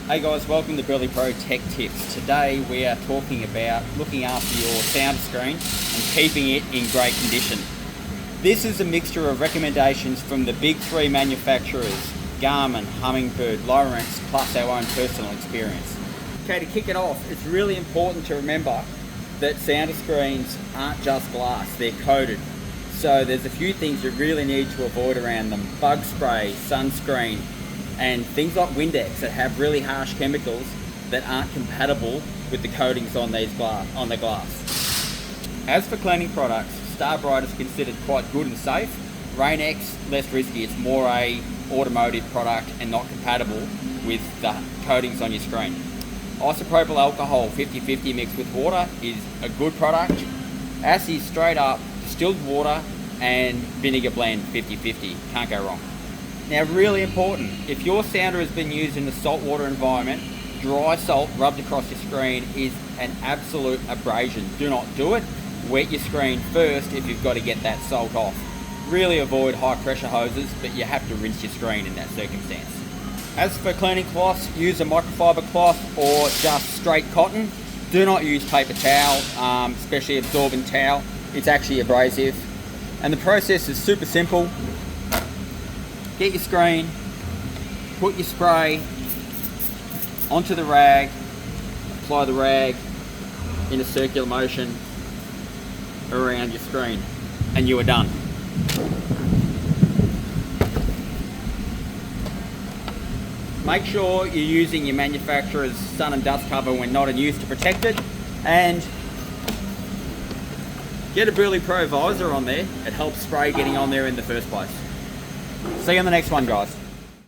Hey guys, welcome to BerleyPro Tech Tips. Today we are talking about looking after your sound screen and keeping it in great condition. This is a mixture of recommendations from the big three manufacturers, Garmin, Humminbird, Lowrance, plus our own personal experience. Okay, to kick it off, it's really important to remember that sound screens aren't just glass, they're coated. So there's a few things you really need to avoid around them. Bug spray, sunscreen, and things like Windex that have really harsh chemicals that aren't compatible with the coatings on the glass. As for cleaning products, Starbright is considered quite good and safe. Rain-X, less risky, it's more a automotive product and not compatible with the coatings on your screen. Isopropyl alcohol 50-50 mixed with water is a good product. As straight up distilled water and vinegar blend 50-50, can't go wrong. Now, really important, if your sounder has been used in the saltwater environment, dry salt rubbed across your screen is an absolute abrasion. Do not do it. Wet your screen first if you've got to get that salt off. Really avoid high pressure hoses, but you have to rinse your screen in that circumstance. As for cleaning cloths, use a microfiber cloth or just straight cotton. Do not use paper towel, especially absorbent towel. It's actually abrasive. And the process is super simple. Get your screen, put your spray onto the rag, apply the rag in a circular motion around your screen, and you are done. Make sure you're using your manufacturer's sun and dust cover when not in use to protect it, and get a BerleyPro visor on there. It helps spray getting on there in the first place. See you on the next one, guys.